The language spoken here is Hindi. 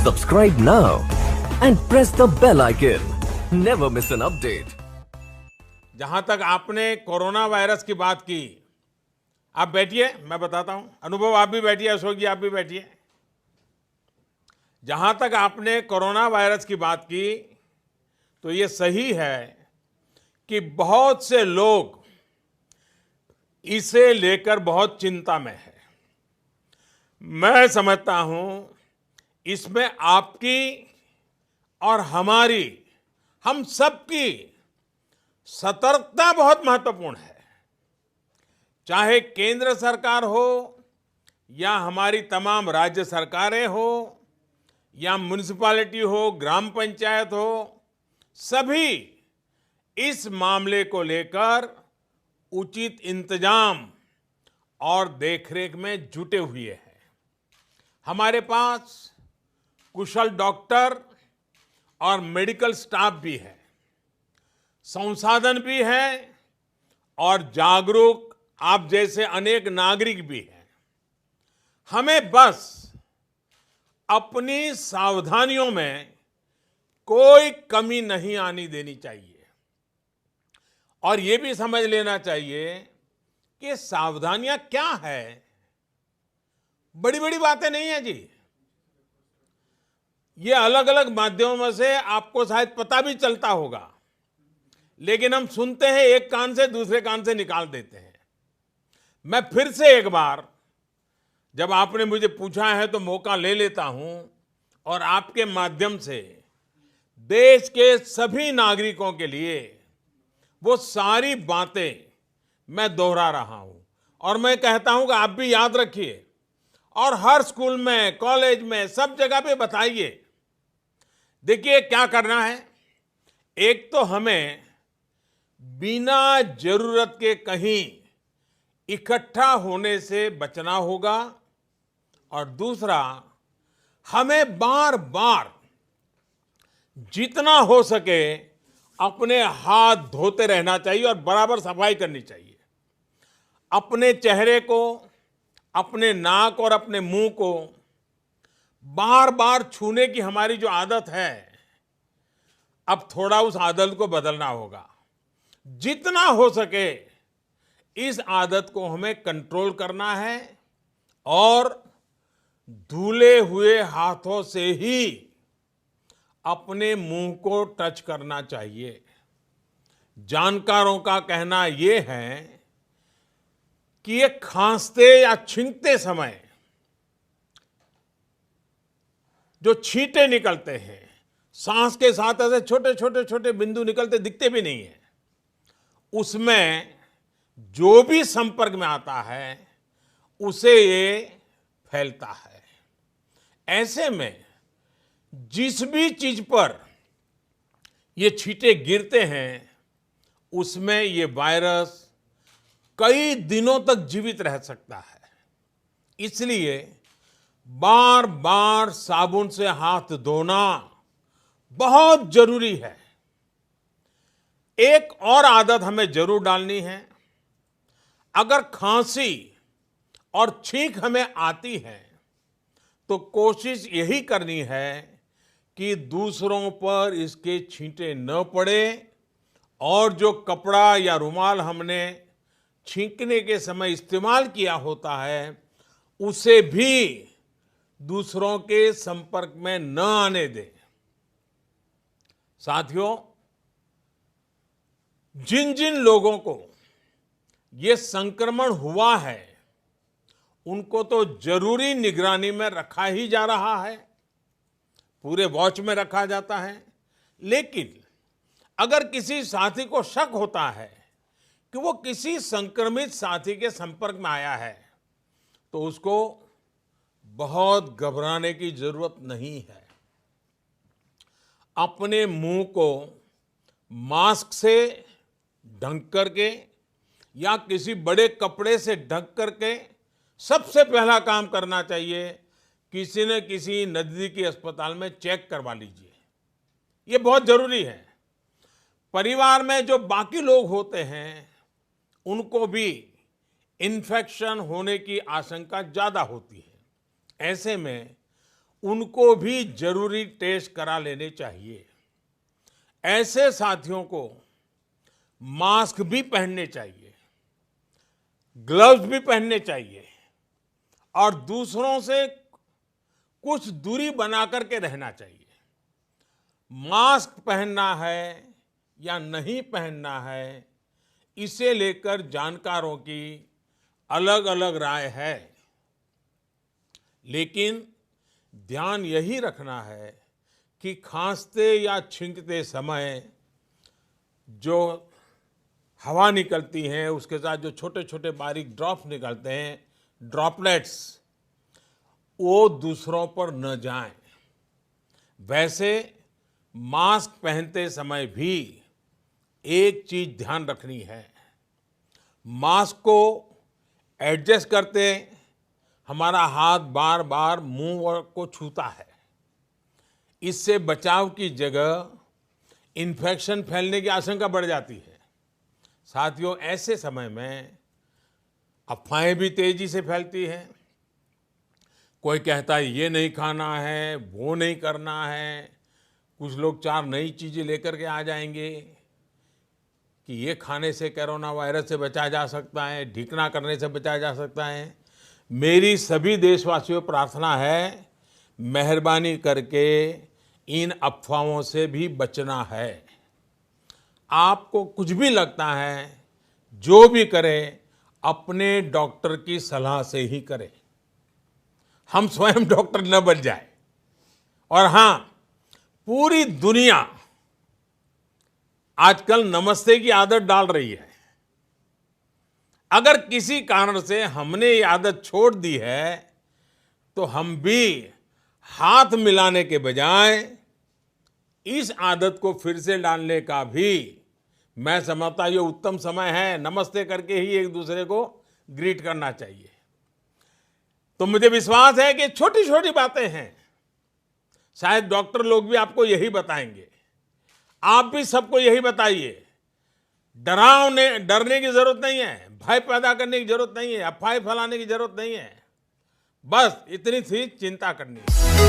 Subscribe now and press the bell icon. Never miss an update. जहां तक आपने कोरोना वायरस की बात की, आप बैठिए, मैं बताता हूं। अनुभव, आप भी बैठिए। अशोक जी, आप भी बैठिए। जहां तक आपने कोरोना वायरस की बात की, तो ये सही है कि बहुत से लोग इसे लेकर बहुत चिंता में है। मैं समझता हूं इसमें आपकी और हमारी, हम सबकी सतर्कता बहुत महत्वपूर्ण है। चाहे केंद्र सरकार हो या हमारी तमाम राज्य सरकारें हो या म्युनिसिपैलिटी हो, ग्राम पंचायत हो, सभी इस मामले को लेकर उचित इंतजाम और देखरेख में जुटे हुए हैं। हमारे पास कुशल डॉक्टर और मेडिकल स्टाफ भी है, संसाधन भी है और जागरूक आप जैसे अनेक नागरिक भी हैं। हमें बस अपनी सावधानियों में कोई कमी नहीं आनी देनी चाहिए और ये भी समझ लेना चाहिए कि सावधानियां क्या है। बड़ी बड़ी बातें नहीं है जी। ये अलग अलग माध्यमों से आपको शायद पता भी चलता होगा, लेकिन हम सुनते हैं, एक कान से दूसरे कान से निकाल देते हैं। मैं फिर से एक बार, जब आपने मुझे पूछा है तो मौका ले लेता हूं और आपके माध्यम से देश के सभी नागरिकों के लिए वो सारी बातें मैं दोहरा रहा हूं और मैं कहता हूं कि आप भी याद रखिए और हर स्कूल में, कॉलेज में, सब जगह पे बताइए। देखिए क्या करना है। एक तो हमें बिना जरूरत के कहीं इकट्ठा होने से बचना होगा और दूसरा, हमें बार बार जितना हो सके अपने हाथ धोते रहना चाहिए और बराबर सफाई करनी चाहिए। अपने चेहरे को, अपने नाक और अपने मुंह को बार बार छूने की हमारी जो आदत है, अब थोड़ा उस आदत को बदलना होगा। जितना हो सके इस आदत को हमें कंट्रोल करना है और धुले हुए हाथों से ही अपने मुंह को टच करना चाहिए। जानकारों का कहना यह है कि ये खांसते या छींकते समय जो छींटे निकलते हैं, सांस के साथ ऐसे छोटे छोटे छोटे बिंदु निकलते दिखते भी नहीं है, उसमें जो भी संपर्क में आता है उसे ये फैलता है। ऐसे में जिस भी चीज पर ये छींटे गिरते हैं उसमें ये वायरस कई दिनों तक जीवित रह सकता है। इसलिए बार बार साबुन से हाथ धोना बहुत जरूरी है। एक और आदत हमें जरूर डालनी है। अगर खांसी और छींक हमें आती है तो कोशिश यही करनी है कि दूसरों पर इसके छींटे न पड़े और जो कपड़ा या रुमाल हमने छींकने के समय इस्तेमाल किया होता है उसे भी दूसरों के संपर्क में न आने दें। साथियों, जिन जिन लोगों को ये संक्रमण हुआ है उनको तो जरूरी निगरानी में रखा ही जा रहा है, पूरे वॉच में रखा जाता है। लेकिन अगर किसी साथी को शक होता है कि वो किसी संक्रमित साथी के संपर्क में आया है तो उसको बहुत घबराने की जरूरत नहीं है। अपने मुंह को मास्क से ढक करके या किसी बड़े कपड़े से ढक करके सबसे पहला काम करना चाहिए, किसी न किसी नजदीकी अस्पताल में चेक करवा लीजिए। ये बहुत जरूरी है। परिवार में जो बाकी लोग होते हैं उनको भी इन्फेक्शन होने की आशंका ज्यादा होती है। ऐसे में उनको भी जरूरी टेस्ट करा लेने चाहिए। ऐसे साथियों को मास्क भी पहनने चाहिए, ग्लव्स भी पहनने चाहिए और दूसरों से कुछ दूरी बना करके रहना चाहिए। मास्क पहनना है या नहीं पहनना है, इसे लेकर जानकारों की अलग अलग राय है, लेकिन ध्यान यही रखना है कि खांसते या छींकते समय जो हवा निकलती है, उसके साथ जो छोटे छोटे बारीक ड्रॉप्स निकलते हैं, ड्रॉपलेट्स, वो दूसरों पर न जाएं। वैसे मास्क पहनते समय भी एक चीज ध्यान रखनी है, मास्क को एडजस्ट करते हमारा हाथ बार बार मुंह को छूता है। इससे बचाव की जगह इन्फेक्शन फैलने की आशंका बढ़ जाती है। साथियों, ऐसे समय में अफवाहें भी तेजी से फैलती हैं। कोई कहता है ये नहीं खाना है, वो नहीं करना है। कुछ लोग 4 नई चीजें लेकर के आ जाएंगे कि ये खाने से कोरोना वायरस से बचा जा सकता है, ढिकना करने से बचा जा सकता है। मेरी सभी देशवासियों को प्रार्थना है, मेहरबानी करके इन अफवाहों से भी बचना है। आपको कुछ भी लगता है, जो भी करें, अपने डॉक्टर की सलाह से ही करें। हम स्वयं डॉक्टर न बन जाए। और हाँ, पूरी दुनिया आजकल नमस्ते की आदत डाल रही है। अगर किसी कारण से हमने ये आदत छोड़ दी है, तो हम भी हाथ मिलाने के बजाय इस आदत को फिर से डालने का भी मैं समझता ये उत्तम समय है। नमस्ते करके ही एक दूसरे को ग्रीट करना चाहिए। तो मुझे विश्वास है कि छोटी छोटी बातें हैं, शायद डॉक्टर लोग भी आपको यही बताएंगे। आप भी सबको यही बताइए। डरने की जरूरत नहीं है, भय पैदा करने की जरूरत नहीं है, अफवाह फैलाने की जरूरत नहीं है। बस इतनी सी चिंता करनी है।